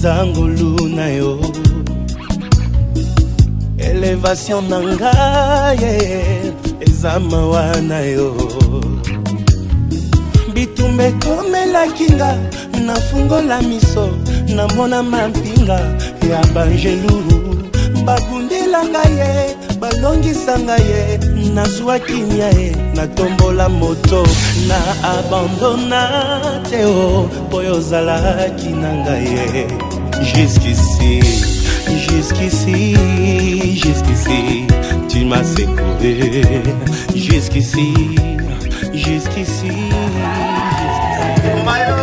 ezangulu na yo elevation na ngai eza mawa na yo bitumba ekomelaki nga nafungola miso namona mampinga ya banjelu babundelanga ye balongisanga ye nazwaki nya ye natombola moto na abandona te o boyo ozalaki na ngai ye jusqu'ici tu m'as secouru jusqu'ici my lord.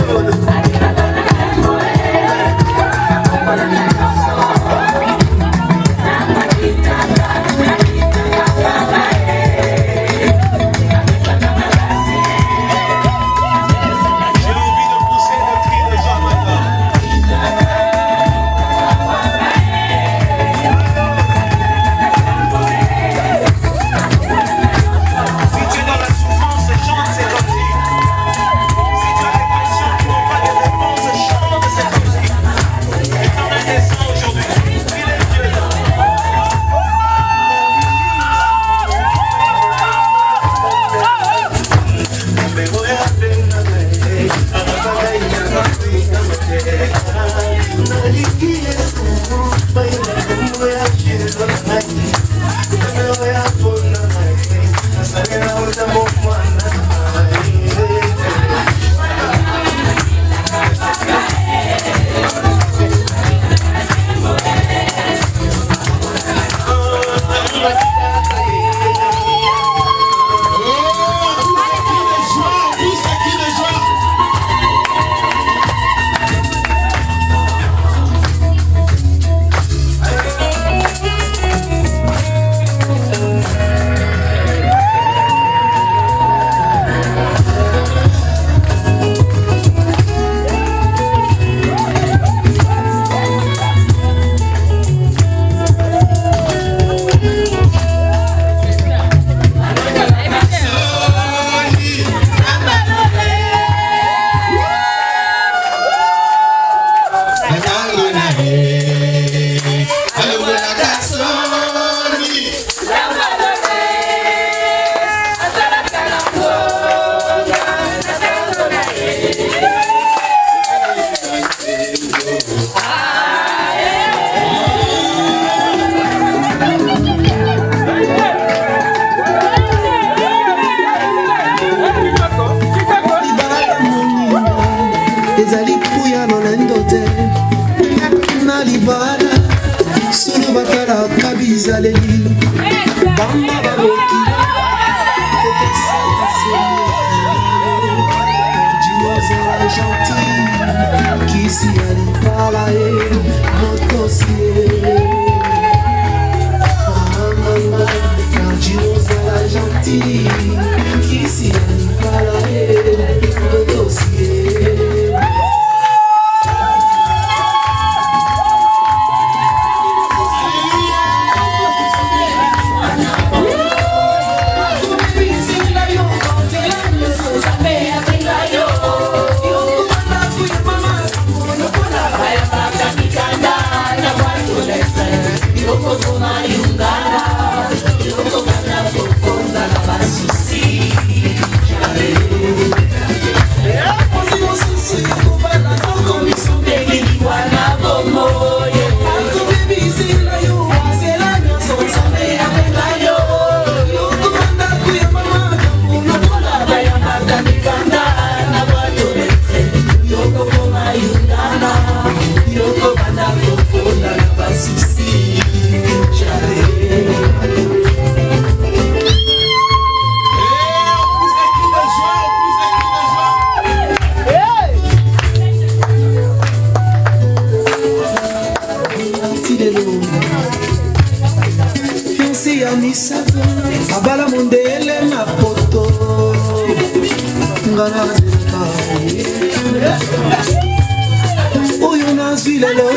Oyo nazwi lelo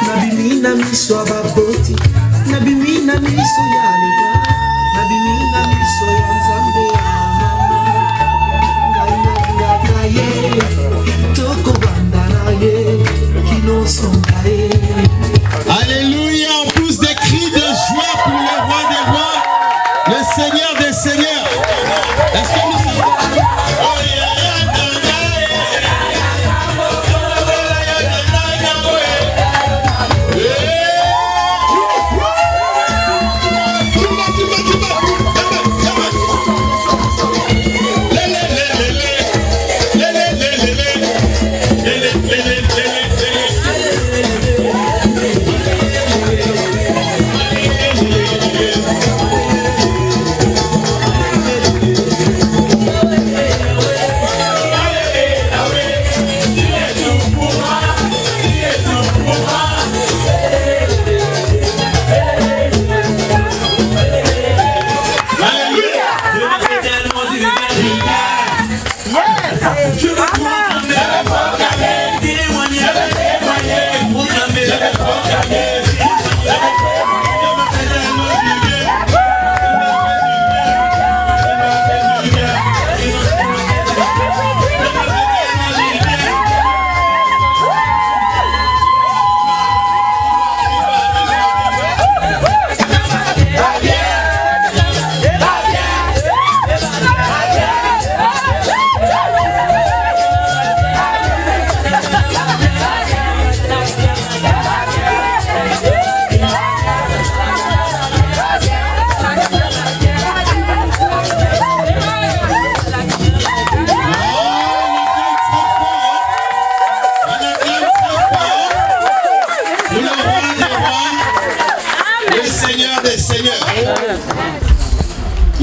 nabimina miso ababoti nabimina miso ya lega nabimina miso ya nzambe ya mama ngai na ye toko banda na ye kino songa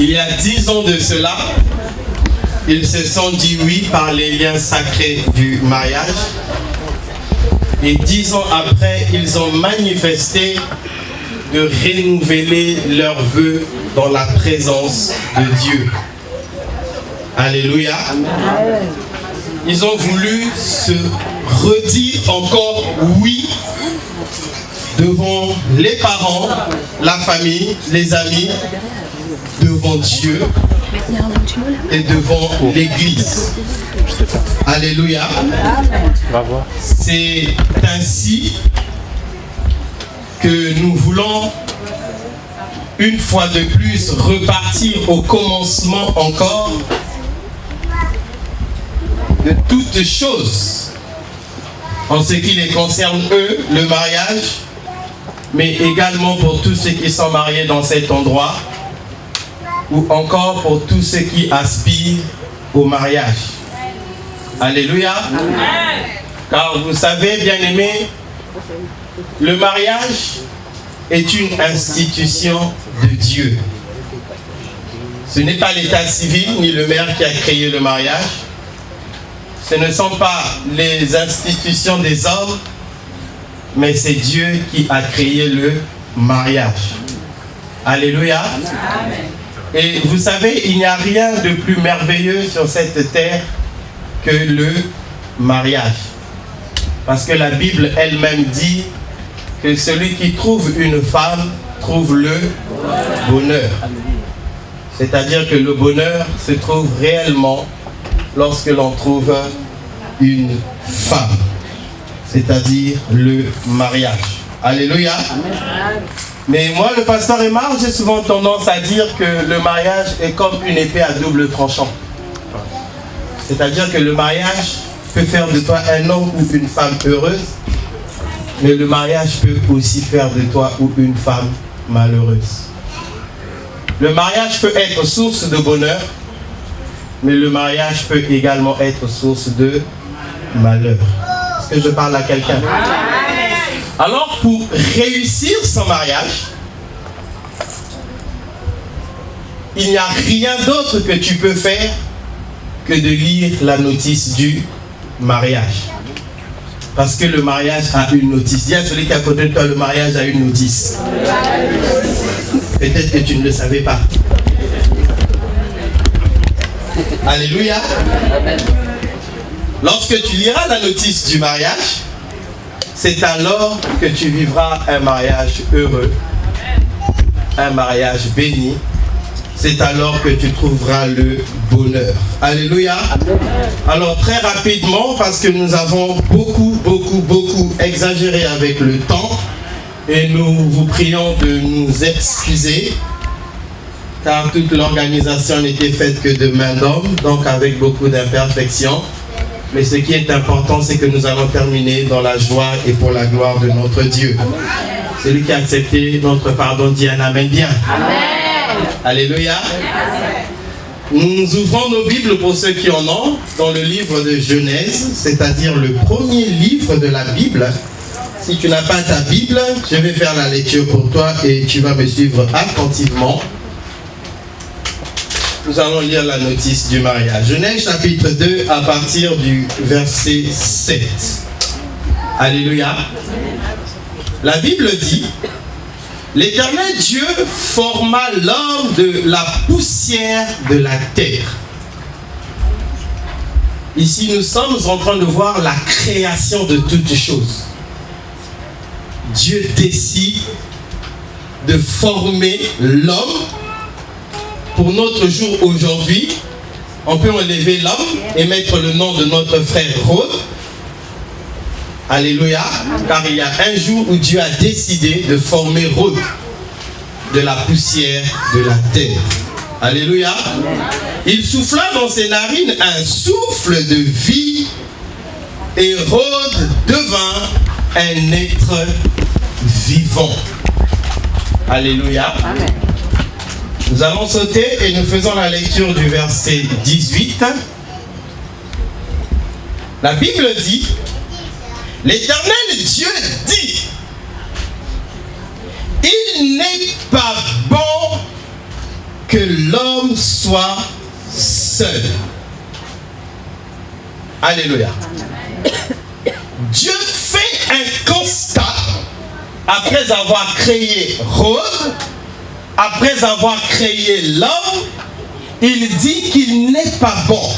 Il y a 10 ans de cela, ils se sont dit oui par les liens sacrés du mariage. Et 10 ans après, ils ont manifesté de renouveler leurs vœux dans la présence de Dieu. Alléluia. Ils ont voulu se redire encore oui devant les parents, la famille, les amis, devant Dieu et devant l'Église. Alléluia. C'est ainsi que nous voulons une fois de plus repartir au commencement encore de toutes choses en ce qui les concerne eux, le mariage, mais également pour tous ceux qui sont mariés dans cet endroit ou encore pour tous ceux qui aspirent au mariage. Alléluia. Amen. Car vous savez, bien-aimés, le mariage est une institution de Dieu. Ce n'est pas l'état civil ni le maire qui a créé le mariage. Ce ne sont pas les institutions des hommes, mais c'est Dieu qui a créé le mariage. Alléluia. Amen. Et vous savez, il n'y a rien de plus merveilleux sur cette terre que le mariage. Parce que la Bible elle-même dit que celui qui trouve une femme trouve le bonheur. C'est-à-dire que le bonheur se trouve réellement lorsque l'on trouve une femme. C'est-à-dire le mariage. Alléluia. Mais moi, le pasteur Aymar, j'ai souvent tendance à dire que le mariage est comme une épée à double tranchant. C'est-à-dire que le mariage peut faire de toi un homme ou une femme heureuse, mais le mariage peut aussi faire de toi ou une femme malheureuse. Le mariage peut être source de bonheur, mais le mariage peut également être source de malheur. Est-ce que je parle à quelqu'un? Alors, pour réussir son mariage, il n'y a rien d'autre que tu peux faire que de lire la notice du mariage. Parce que le mariage a une notice. Dis à celui qui est à côté de toi, le mariage a une notice. Peut-être que tu ne le savais pas. Alléluia. Lorsque tu liras la notice du mariage, c'est alors que tu vivras un mariage heureux, un mariage béni. C'est alors que tu trouveras le bonheur. Alléluia. Alors très rapidement, parce que nous avons beaucoup exagéré avec le temps, et nous vous prions de nous excuser, car toute l'organisation n'était faite que de main d'homme, donc avec beaucoup d'imperfections. Mais ce qui est important, c'est que nous allons terminer dans la joie et pour la gloire de notre Dieu. Celui qui a accepté notre pardon dit un amen bien. Amen. Alléluia. Nous ouvrons nos Bibles pour ceux qui en ont dans le livre de Genèse, c'est-à-dire le premier livre de la Bible. Si tu n'as pas ta Bible, je vais faire la lecture pour toi et tu vas me suivre attentivement. Nous allons lire la notice du mariage. Genèse chapitre 2 à partir du verset 7. Alléluia. La Bible dit: l'Éternel Dieu forma l'homme de la poussière de la terre. Ici, nous sommes en train de voir la création de toutes choses. Dieu décide de former l'homme. Pour notre jour aujourd'hui, on peut enlever l'homme et mettre le nom de notre frère Rod. Alléluia. Car il y a un jour où Dieu a décidé de former Rod de la poussière de la terre. Alléluia. Il souffla dans ses narines un souffle de vie et Rod devint un être vivant. Alléluia. Amen. Nous allons sauter et nous faisons la lecture du verset 18. La Bible dit: l'Éternel Dieu dit, il n'est pas bon que l'homme soit seul. Alléluia. Dieu fait un constat après avoir créé Rose, après avoir créé l'homme. Il dit qu'il n'est pas bon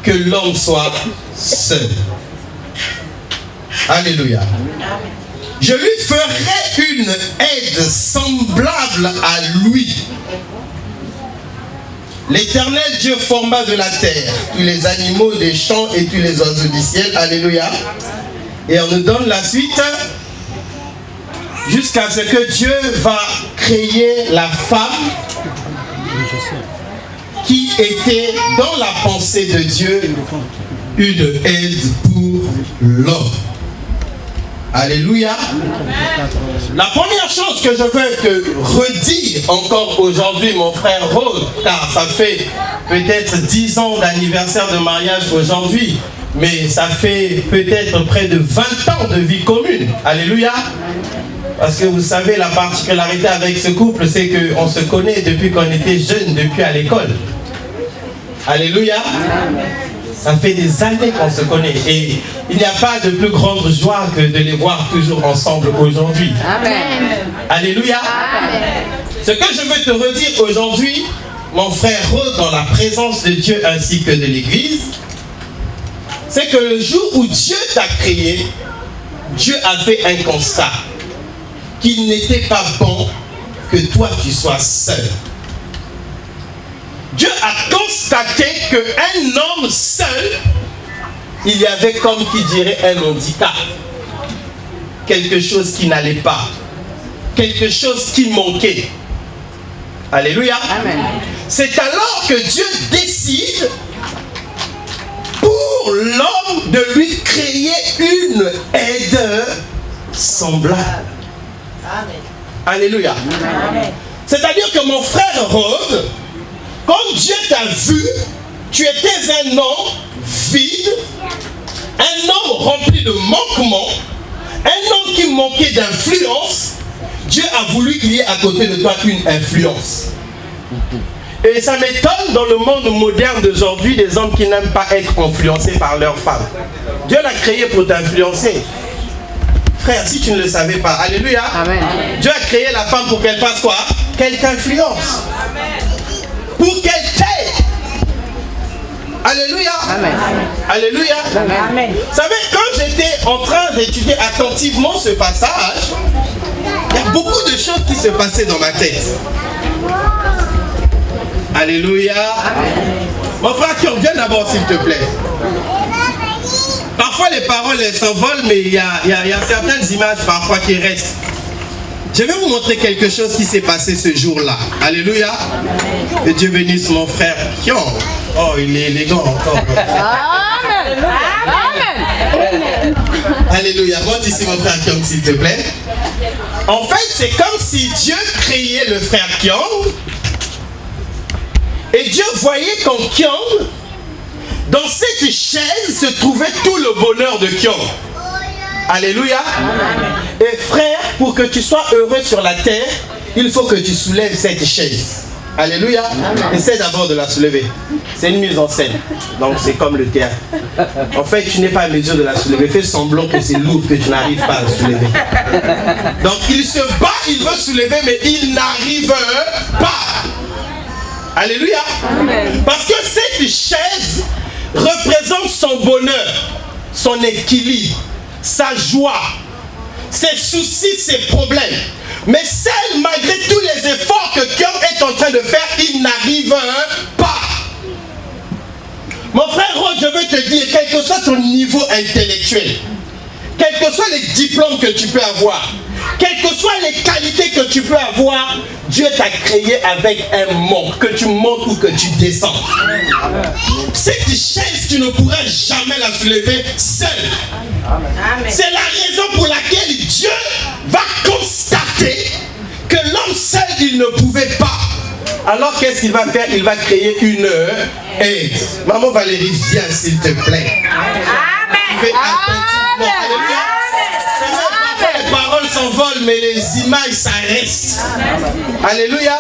que l'homme soit seul. Alléluia. Je lui ferai une aide semblable à lui. L'Éternel Dieu forma de la terre tous les animaux des champs et tous les oiseaux du ciel. Alléluia. Et on nous donne la suite jusqu'à ce que Dieu va créer la femme qui était dans la pensée de Dieu une aide pour l'homme. Alléluia. La première chose que je veux te redire encore aujourd'hui, mon frère Rose, car ça fait peut-être 10 ans d'anniversaire de mariage aujourd'hui, mais ça fait peut-être près de 20 ans de vie commune. Alléluia. Parce que vous savez, la particularité avec ce couple, c'est qu'on se connaît depuis qu'on était jeunes, depuis à l'école. Alléluia. Ça fait des années qu'on se connaît et il n'y a pas de plus grande joie que de les voir toujours ensemble aujourd'hui. Amen. Alléluia. Amen. Ce que je veux te redire aujourd'hui, mon frère Rose, dans la présence de Dieu ainsi que de l'Église, c'est que le jour où Dieu t'a créé, Dieu a fait un constat qu'il n'était pas bon que toi tu sois seul. Dieu a constaté qu'un homme seul, il y avait comme qui dirait un handicap. Quelque chose qui n'allait pas. Quelque chose qui manquait. Alléluia. Amen. C'est alors que Dieu décide pour l'homme de lui créer une aide semblable. Amen. Alléluia. Amen. C'est-à-dire que mon frère Rose, quand Dieu t'a vu, tu étais un homme vide, un homme rempli de manquements, un homme qui manquait d'influence. Dieu a voulu qu'il y ait à côté de toi une influence. Et ça m'étonne dans le monde moderne d'aujourd'hui des hommes qui n'aiment pas être influencés par leur femme. Dieu l'a créé pour t'influencer. Frère, si tu ne le savais pas, alléluia. Amen. Dieu a créé la femme pour qu'elle fasse quoi? Qu'elle t'influence. Pour qu'elle t'aide. Alléluia. Amen. Alléluia. Amen. Vous savez, quand j'étais en train d'étudier attentivement ce passage, il y a beaucoup de choses qui se passaient dans ma tête. Alléluia. Mon frère, viens d'abord s'il te plaît. Parfois les paroles elles s'envolent, mais il y a certaines images parfois qui restent. Je vais vous montrer quelque chose qui s'est passé ce jour-là. Alléluia. Que Dieu bénisse mon frère Kion. Oh, il est élégant encore. Amen. Amen. Alléluia. Monte ici mon frère Kion, s'il te plaît. En fait, c'est comme si Dieu créait le frère Kion. Et Dieu voyait qu'en Kion, dans cette chaise se trouvait tout le bonheur de Kion. Alléluia. Et frère, pour que tu sois heureux sur la terre, il faut que tu soulèves cette chaise. Alléluia. Essaie d'abord de la soulever. C'est une mise en scène. Donc c'est comme le théâtre. En fait, tu n'es pas à mesure de la soulever. Fais semblant que c'est lourd, que tu n'arrives pas à la soulever. Donc il se bat, il veut soulever, mais il n'arrive pas. Alléluia. Parce que cette chaise représente son bonheur, son équilibre, sa joie, ses soucis, ses problèmes. Mais celle, malgré tous les efforts que Kion est en train de faire, il n'arrive pas. Mon frère Rose, je veux te dire, quel que soit ton niveau intellectuel, quels que soient les diplômes que tu peux avoir, quelles que soient les qualités que tu peux avoir, Dieu t'a créé avec un manque, que tu montes ou que tu descends. Cette chaise, tu ne pourras jamais la soulever seule. C'est la raison pour laquelle Dieu va constater que l'homme seul, il ne pouvait pas. Alors qu'est-ce qu'il va faire? Il va créer une aide. Maman Valérie, viens s'il te plaît. Fais attentivement. Alléluia. Les paroles s'envolent, mais les images, ça reste. Alléluia.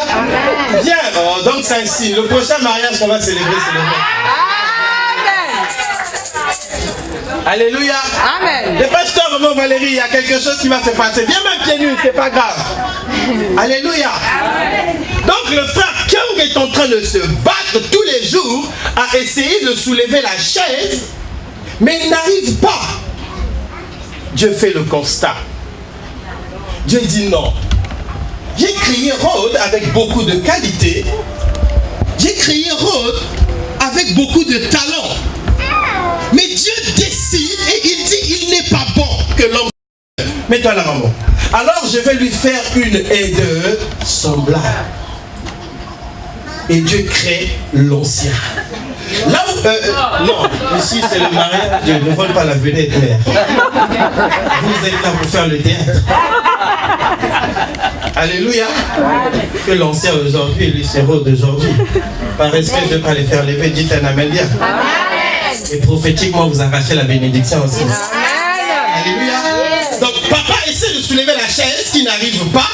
Bien, donc c'est un signe. Le prochain mariage qu'on va célébrer, c'est le mien. Alléluia. Amen. Dépêche-toi, maman Valérie, il y a quelque chose qui va se passer. Viens même pieds nus, c'est pas grave. Alléluia. Donc le frère Kyung est en train de se battre tous les jours à essayer de soulever la chaise, mais il n'arrive pas. Dieu fait le constat. Dieu dit non. J'ai créé Rhodes avec beaucoup de qualité. J'ai créé Rhodes avec beaucoup de talent. Mais Dieu décide et il dit il n'est pas bon que l'homme... Mets-toi là, maman. Alors je vais lui faire une aide semblable. Et Dieu crée l'ancien. Là où... non, ici c'est le mariage, Dieu ne vole pas la vedette, mère. Vous êtes là pour faire le théâtre. Alléluia. Que l'ancien aujourd'hui et lui c'est Rhodes d'aujourd'hui. Par respect, je ne vais pas les faire lever, dites un amen bien. Et prophétiquement, vous arrachez la bénédiction aussi. Alléluia. Donc, papa essaie de soulever la chaise qui n'arrive pas.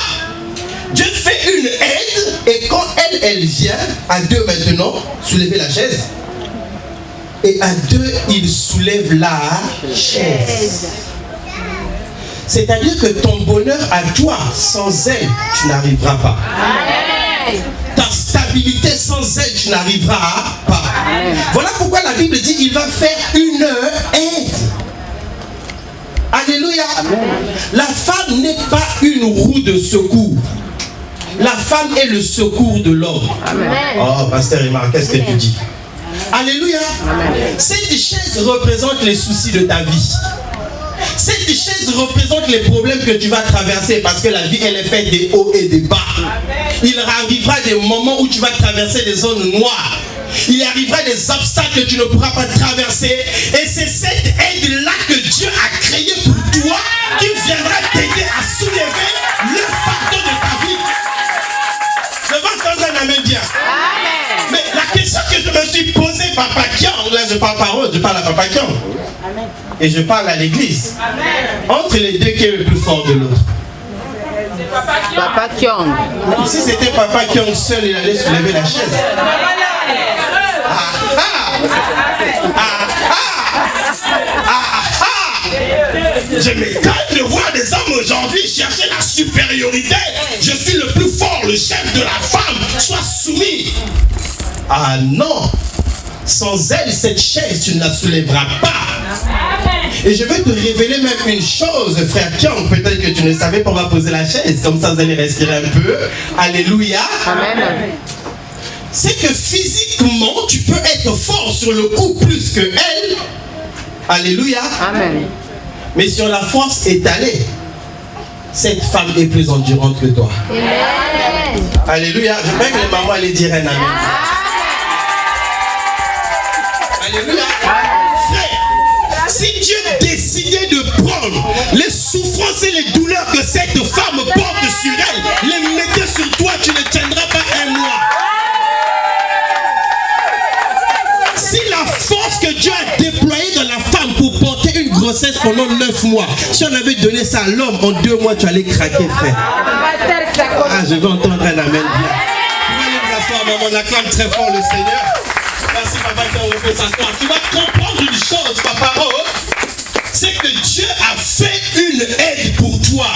Dieu fait une aide. Et quand elle vient, à deux maintenant, soulever la chaise. Et à deux, il soulève la chaise. C'est-à-dire que ton bonheur à toi, sans elle, tu n'arriveras pas. Ta stabilité, sans elle, tu n'arriveras pas. Voilà pourquoi la Bible dit il va faire une aide. Alléluia. La femme n'est pas une roue de secours. La femme est le secours de l'homme. Oh, pasteur Emma, qu'est-ce que tu dis? Alléluia. Cette chaise représente les soucis de ta vie. Cette chaise représente les problèmes que tu vas traverser parce que la vie elle est faite des hauts et des bas. Il arrivera des moments où tu vas traverser des zones noires. Il arrivera des obstacles que tu ne pourras pas traverser. Et c'est cette aide-là que Dieu a créée pour toi qui viendra t'aider à soulever le fardeau de ta vie. Je vais entendre un amen bien. Mais la question que je me suis posée, Papa Kyung, là je parle pas Rhodes, je parle à Papa Kyung. Et je parle à l'église. Entre les deux, qui est le plus fort de l'autre? Papa Kyung. Si c'était Papa Kyung seul, il allait soulever la chaise. Je m'étonne de voir des hommes aujourd'hui chercher la supériorité. Je suis le plus fort, le chef de la femme. Sois soumis. Ah non. Sans elle, cette chaise, tu ne la soulèveras pas. Et je vais te révéler même une chose, frère Kyung. Peut-être que tu ne savais pas, on va poser la chaise. Comme ça, vous allez respirer un peu. Alléluia. Amen. C'est que physiquement, tu peux être fort sur le coup plus que elle. Alléluia. Amen. Mais sur la force étalée, cette femme est plus endurante que toi. Amen. Alléluia. Je crois que les mamans allaient dire un amen. Alléluia. Frère, si Dieu décidait de prendre les souffrances et les douleurs que cette femme porte sur elle, les mettre sur toi, tu ne tiendras pas un mois. Si la force que Dieu a déployée dans la femme pour porter une grossesse pendant 9 mois, si on avait donné ça à l'homme, en 2 mois, tu allais craquer, frère. Ah, je vais entendre un amen bien. Vous allez vous asseoir, maman, on acclame très fort le Seigneur. Merci, papa, quand on peut s'asseoir. Tu vas comprendre une chose, papa Rhodes, c'est que Dieu a fait une aide pour toi.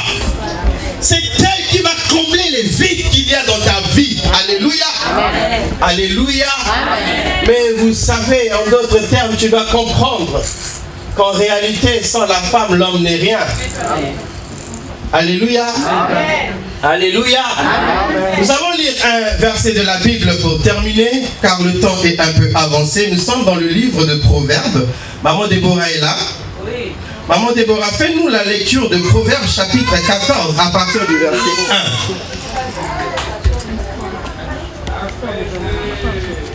C'est elle qui va combler les vides qu'il y a dans ta vie. Alléluia. Amen. Alléluia. Amen. Mais vous savez, en d'autres termes, tu dois comprendre qu'en réalité, sans la femme, l'homme n'est rien. Alléluia. Amen. Alléluia. Amen. Nous allons lire un verset de la Bible pour terminer, car le temps est un peu avancé. Nous sommes dans le livre de Proverbes. Maman Déborah est là. Oui. Maman Déborah, fais-nous la lecture de Proverbes chapitre 14 à partir du verset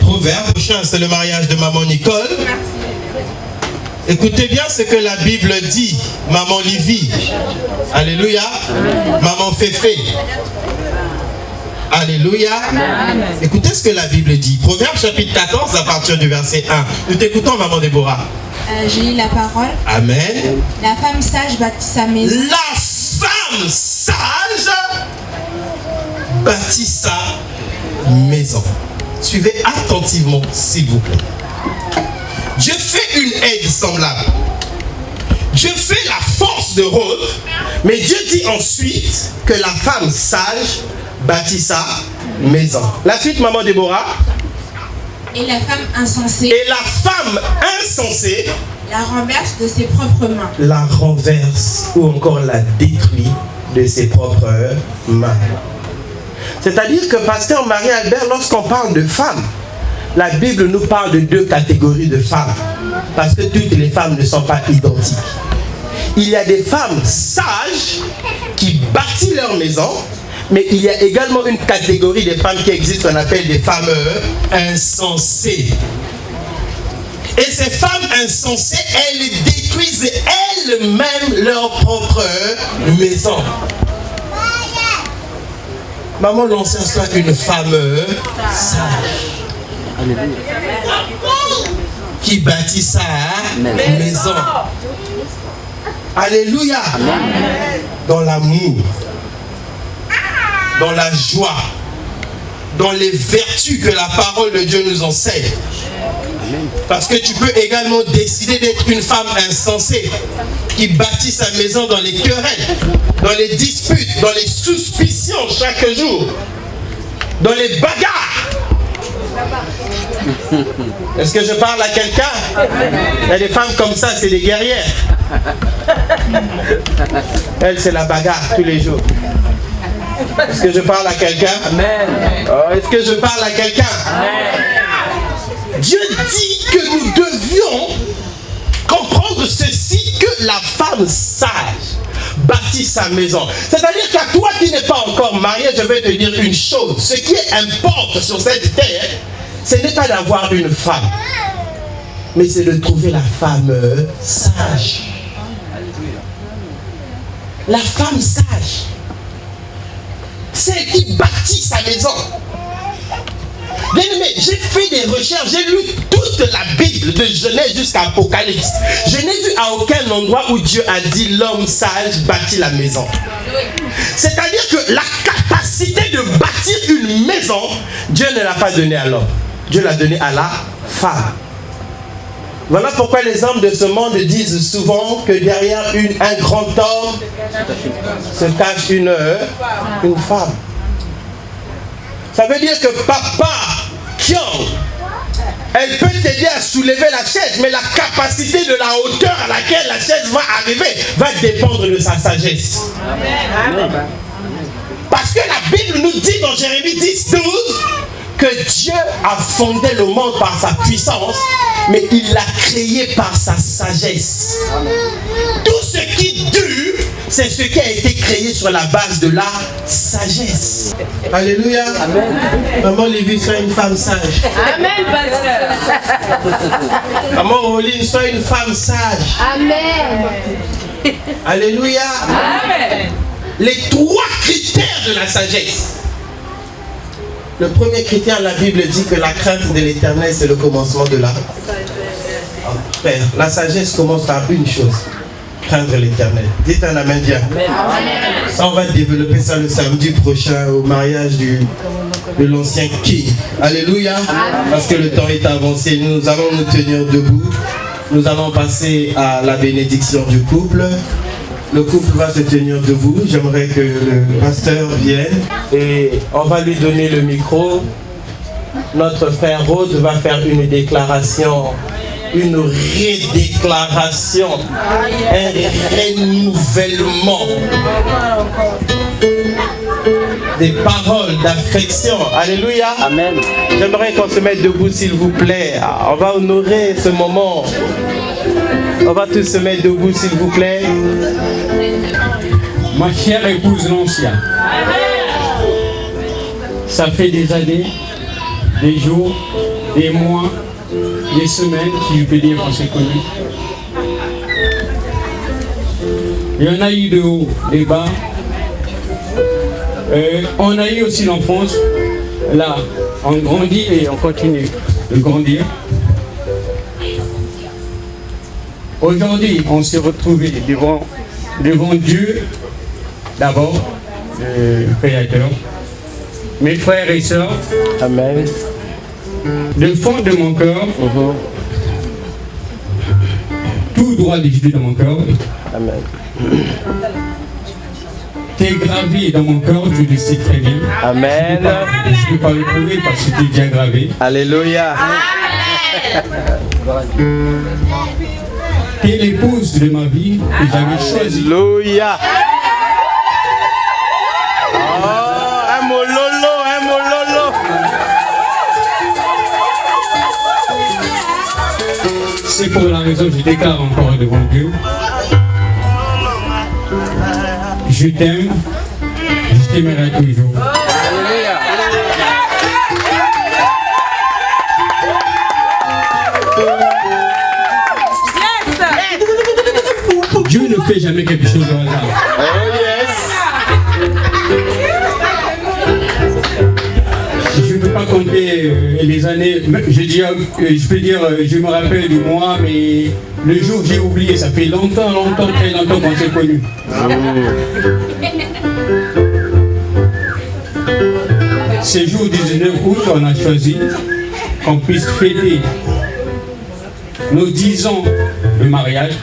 1. Proverbes, prochain c'est le mariage de maman Nicole. Écoutez bien ce que la Bible dit, maman Livy. Alléluia. Maman Féfé. Alléluia. Écoutez ce que la Bible dit. Proverbes chapitre 14 à partir du verset 1. Nous t'écoutons, maman Déborah. Je lis la parole. Amen. La femme sage bâtit sa maison. La femme femme sage bâtit sa maison. Suivez attentivement, s'il vous plaît. Dieu fait une aide semblable. Dieu fait la force de Ruth, mais Dieu dit ensuite que la femme sage bâtit sa maison. La suite, maman Déborah. Et la femme insensée Et la femme insensée la renverse de ses propres mains. la renverse ou encore la détruit de ses propres mains. C'est-à-dire que pasteur Marie-Albert, lorsqu'on parle de femmes, la Bible nous parle de deux catégories de femmes. Parce que toutes les femmes ne sont pas identiques. Il y a des femmes sages qui bâtissent leur maison, mais il y a également une catégorie de femmes qui existent, qu'on appelle des femmes insensées. Et ces femmes insensées, elles détruisent elles-mêmes leur propre maison. Maman, l'ancien soit une femme sage qui bâtit sa maison. Alléluia. Dans l'amour, dans la joie, dans les vertus que la parole de Dieu nous enseigne. Parce que tu peux également décider d'être une femme insensée qui bâtit sa maison dans les querelles, dans les disputes, dans les suspicions chaque jour, dans les bagarres. Est-ce que je parle à quelqu'un? Il y a des femmes comme ça, c'est des guerrières. Elle, c'est la bagarre tous les jours. Est-ce que je parle à quelqu'un? Est-ce que je parle à quelqu'un? Dieu dit que nous devions comprendre ceci, que la femme sage bâtit sa maison. C'est-à-dire qu'à toi qui n'es pas encore marié, je vais te dire une chose. Ce qui importe sur cette terre, ce n'est pas d'avoir une femme, mais c'est de trouver la femme sage. La femme sage, celle qui bâtit sa maison. Bien aimé, j'ai fait des recherches, j'ai lu toute la Bible de Genèse jusqu'à Apocalypse. Je n'ai vu à aucun endroit où Dieu a dit l'homme sage bâtit la maison. C'est-à-dire que la capacité de bâtir une maison, Dieu ne l'a pas donnée à l'homme. Dieu l'a donnée à la femme. Voilà pourquoi les hommes de ce monde disent souvent que derrière un grand homme se cache une femme. Ça veut dire que papa Kyong, elle peut t'aider à soulever la chaise, mais la capacité de la hauteur à laquelle la chaise va arriver va dépendre de sa sagesse. Amen. Parce que la Bible nous dit dans Jérémie 10:12 que Dieu a fondé le monde par sa puissance, mais il l'a créé par sa sagesse. Tout ce qui dure, c'est ce qui a été créé sur la base de la sagesse. Alléluia. Amen. Maman Lévi, sois une femme sage. Amen, pasteur. Maman Roline, sois une femme sage. Amen. Alléluia. Amen. Les trois critères de la sagesse. Le premier critère, la Bible dit que la crainte de l'Éternel, c'est le commencement de la Frère, la sagesse commence par une chose: craindre l'Éternel. Dites un amen bien. Ça, on va développer ça le samedi prochain au mariage de l'ancien King. Alléluia. Parce que le temps est avancé. Nous allons nous tenir debout. Nous allons passer à la bénédiction du couple. Le couple va se tenir debout. J'aimerais que le pasteur vienne et on va lui donner le micro. Notre frère Rode va faire une déclaration, une redéclaration, un renouvellement des paroles d'affection. Alléluia. Amen. J'aimerais qu'on se mette debout, s'il vous plaît. On va honorer ce moment. On va tous se mettre debout, s'il vous plaît. Ma chère épouse Lancia, ça fait des années, des jours, des mois, des semaines, si je peux dire qu'on s'est connus. Il y en a eu de haut, des bas. On a eu aussi l'enfance. Là, on grandit et on continue de grandir. Aujourd'hui, on s'est retrouvés devant Dieu d'abord, le Créateur, mes frères et sœurs, Amen. du fond de mon cœur, tout droit de Jésus dans mon cœur, Amen. t'es gravé dans mon cœur, tu le sais très bien. Amen. Je ne peux pas le prouver parce que tu es bien gravé. Alléluia. Tu es l'épouse de ma vie que j'avais choisie. Alléluia. Oh, un mololo, un mololo. C'est pour la raison que je déclare encore devant Dieu. Je t'aime, je t'aimerai toujours. Dieu ne fait jamais quelque chose au hasard. Oh yes. Je ne peux pas compter les années. Je peux dire, je me rappelle du mois, mais le jour j'ai oublié. Ça fait longtemps, très longtemps qu'on s'est connus. Ce jour 19 août, on a choisi qu'on puisse fêter nos 10 ans de mariage.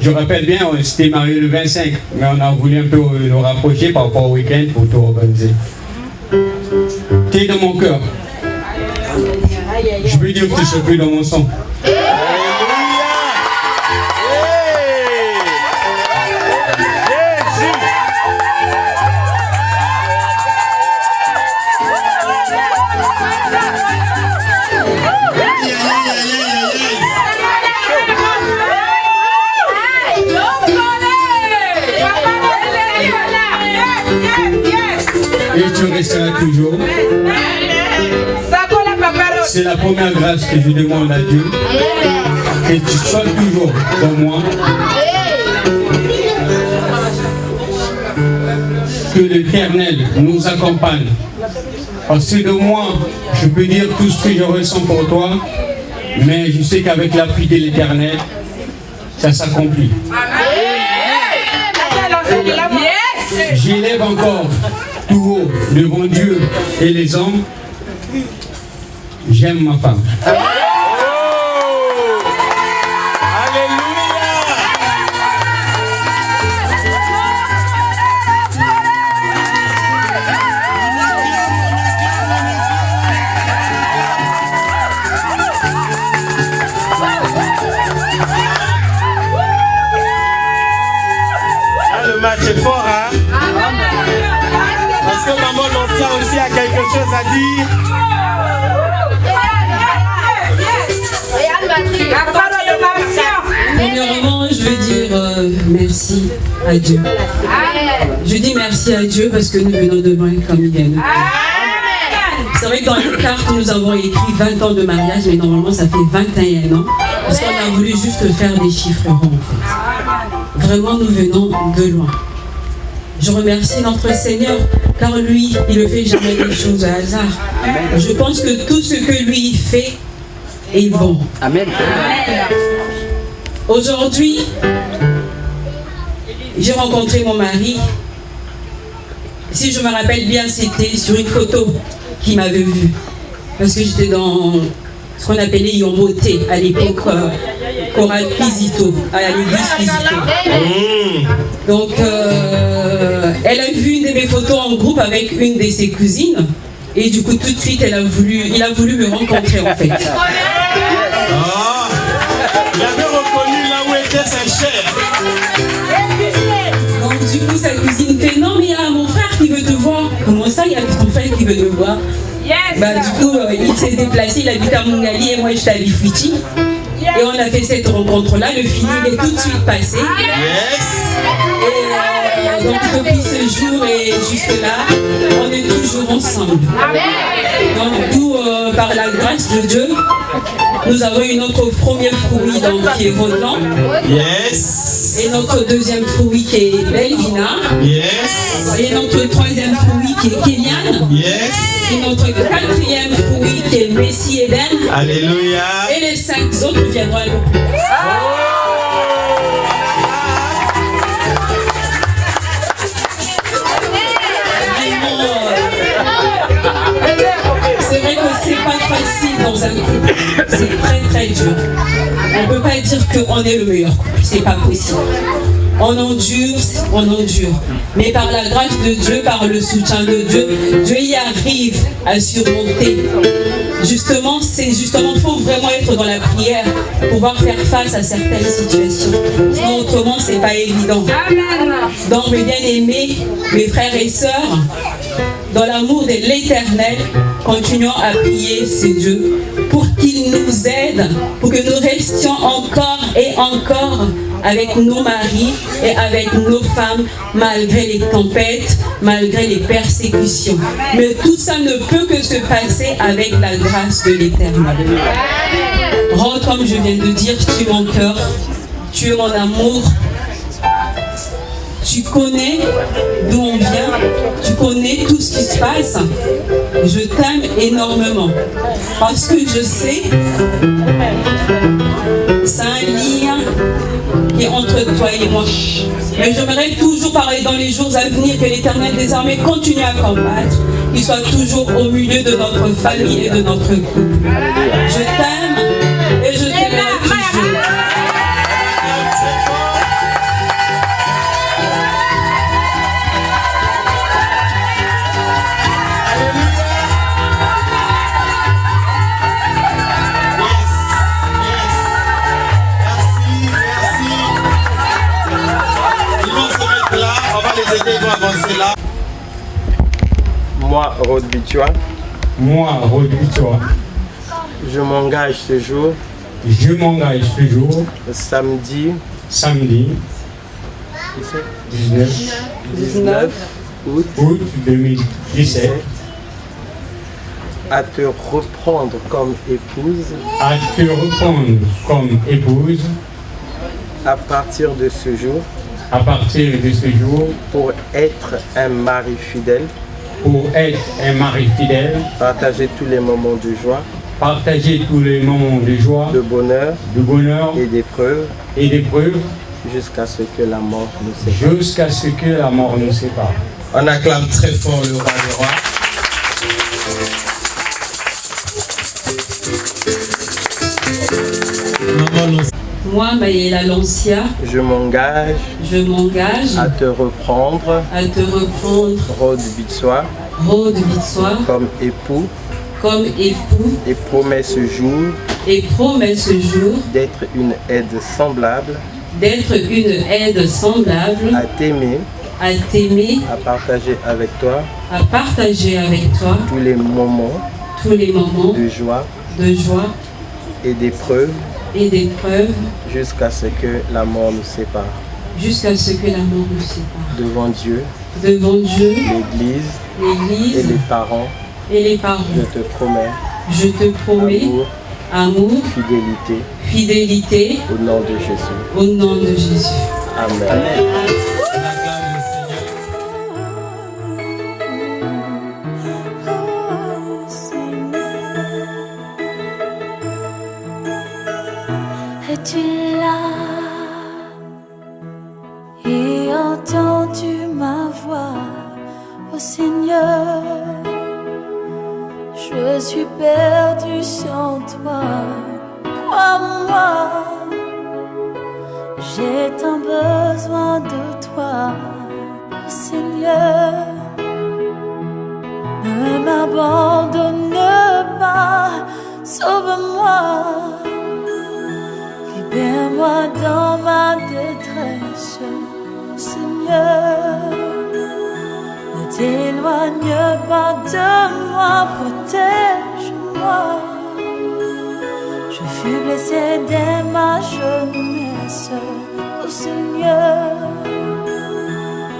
Je rappelle bien, on s'était marié le 25, mais on a voulu un peu nous rapprocher par rapport au week-end pour tout organiser. Tu es dans mon cœur. Je peux dire que tu ne plus dans mon sang. Et tu resteras toujours. C'est la première grâce que je demande à Dieu. Que tu sois toujours dans moi. Que l'Éternel nous accompagne. Parce que de moi, je peux dire tout ce que je ressens pour toi. Mais je sais qu'avec l'appui de l'Éternel, ça s'accomplit. J'élève encore tout haut devant Dieu et les hommes. J'aime ma femme. Le match est fort, hein? Parce que maman Lancia aussi a quelque chose à dire. Premièrement, je veux dire merci à Dieu. Je dis merci à Dieu parce que nous venons devant lui comme il est. C'est vrai que dans les cartes, nous avons écrit 20 ans de mariage, mais normalement, ça fait 21 ans. Parce qu'on a voulu juste faire des chiffres ronds, en fait. Vraiment, nous venons de loin. Je remercie notre Seigneur, car lui, il ne fait jamais des choses au hasard. Je pense que tout ce que lui fait est bon. Amen. Aujourd'hui, j'ai rencontré mon mari. Si je me rappelle bien, c'était sur une photo qu'il m'avait vue. Parce que j'étais dans ce qu'on appelait Yomboté à l'époque, chorale Pisito, à l'église Pisito. Donc, elle a vu une de mes photos en groupe avec une de ses cousines. Et du coup, tout de suite, il a voulu me rencontrer en fait. Oh, il avait reconnu là où était sa chair. Donc, du coup, sa cousine fait non, mais il y a mon frère qui veut te voir. Comment ça, il y a ton frère qui veut te voir? Bah, du coup, il s'est déplacé, il habite à Mungali et moi j'étais à Lifouiti. Et on a fait cette rencontre-là, le feeling est tout de suite passé. Et donc depuis ce jour et jusque-là, on est toujours ensemble. Donc tout par la grâce de Dieu, nous avons eu notre premier fruit donc, qui est Roland. Et notre deuxième fruit qui est Belvina. Et notre troisième fruit qui est Kéliane. Et notre quatrième fruit qui est Messi Eden. Alléluia. Et les 5 autres viendront à nous. c'est très très dur. On ne peut pas dire qu'on est le meilleur couple, c'est pas possible. On endure. Mais par la grâce de Dieu, par le soutien de Dieu, Dieu y arrive à surmonter. Justement, il faut vraiment être dans la prière pour pouvoir faire face à certaines situations. Sinon, autrement, c'est pas évident. Donc, mes bien-aimés, mes frères et sœurs, dans l'amour de l'Éternel, continuons à prier ce Dieu pour qu'il nous aide, pour que nous restions encore et encore avec nos maris et avec nos femmes, malgré les tempêtes, malgré les persécutions. Mais tout ça ne peut que se passer avec la grâce de l'Éternel. Rends, comme je viens de dire, tu es mon cœur, tu es mon amour. Tu connais d'où on vient, tu connais tout ce qui se passe. Je t'aime énormément parce que je sais, c'est un lien qui est entre toi et moi. Mais j'aimerais toujours parler dans les jours à venir que l'Éternel désormais continue à combattre, qu'il soit toujours au milieu de notre famille et de notre couple. Je t'aime et je t'aimerai toujours. Moi, Rod Bitua, je m'engage ce jour, samedi 19 août 2017, à te reprendre comme épouse, à partir de ce jour, pour être un mari fidèle, partager tous les moments de joie, de bonheur et d'épreuves, jusqu'à ce que la mort nous sépare. On acclame très fort le roi des rois. Moi, Maëla Lancia, je m'engage à te reprendre, Rod Bitua, comme époux, et promets ce jour, d'être une aide semblable, à t'aimer, à partager avec toi, tous les moments de joie et d'épreuves, jusqu'à ce que la mort nous sépare. Devant Dieu, l'Église et les parents, je te promets amour, fidélité, au nom de Jésus. Amen. Es-tu là et entends-tu ma voix, ô Seigneur? Je suis perdu sans toi, crois-moi, j'ai tant besoin de toi, ô Seigneur. Ne m'abandonne pas, sauve-moi. Libère-moi dans ma détresse, Seigneur. Ne t'éloigne pas de moi, protège-moi. Je fus blessé dès ma jeunesse, oh Seigneur.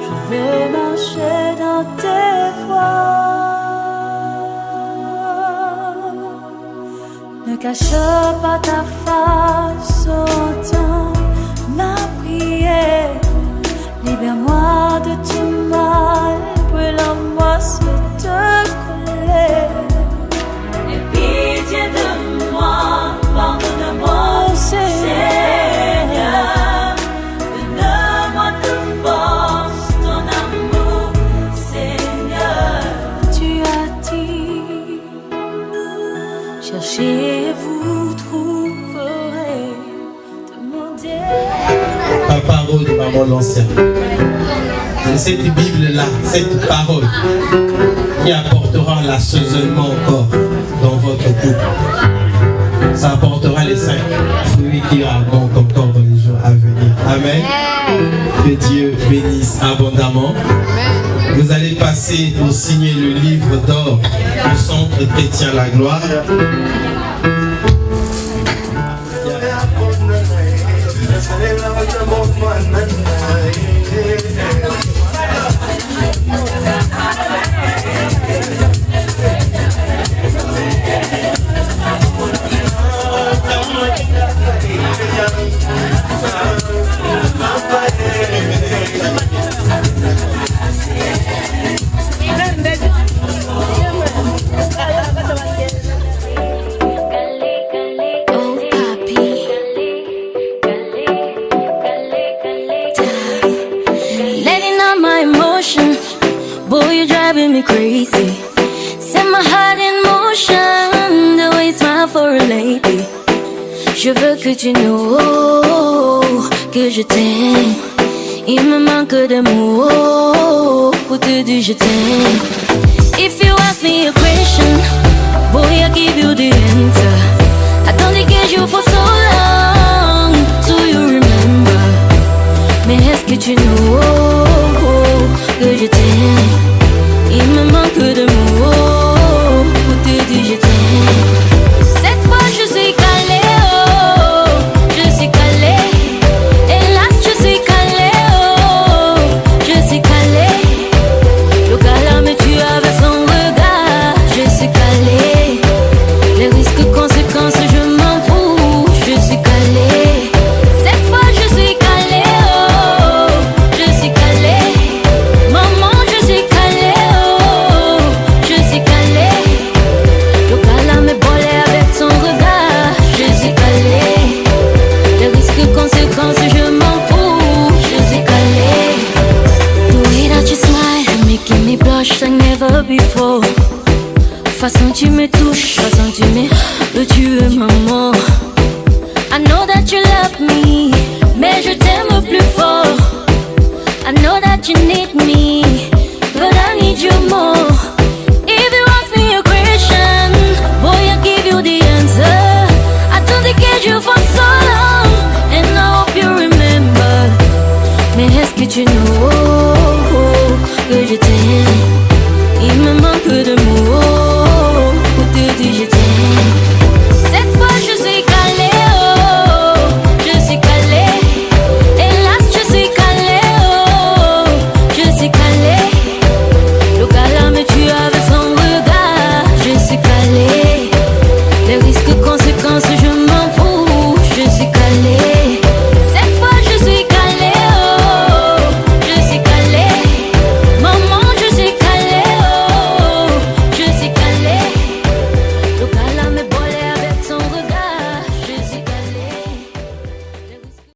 Je veux marcher dans tes voies. Ne cache pas ta face, entends ma prière. Libère-moi de tout mal, brûle en moi cette colère. Aie pitié de moi, pardonne-moi, Seigneur. Donne-moi de force, ton amour, Seigneur. Tu as dit, cherchez et vous trouverez. Papa Rose, maman l'ancien. C'est cette Bible-là, cette parole qui apportera l'assaisonnement encore dans votre couple. Ça apportera les 5 fruits qui manquent encore dans les jours à venir. Amen. Que Dieu bénisse abondamment. Vous allez passer pour signer le livre d'or au Centre Chrétien La Gloire. Me crazy, set my heart in motion, the way you smile for a lady. Je veux que tu know que je t'aime. Il me manque de mots pour te dire je t'aime. If you ask me a question, boy, I give you the answer. I don't engage you for so long, do you remember? Mais est-ce que tu know que je t'aime? Il me manque de mots pour te dire je t'aime. Cette fois je suis calée, oh, je suis calée. Hélas je suis calée, oh, je suis calée. Le gars là me tue avec son regard. Je suis calée. Les risques, conséquences, je m'en fous. Je suis calée. Cette fois je suis calée, oh, je suis calée. Maman je suis calée. Conséquences, je m'en fous, je suis calée. The way that you smile, you're making me blush like never before. Façon tu me touches, façon tu es maman. I know that you love me, mais je t'aime plus fort. I know that you need me.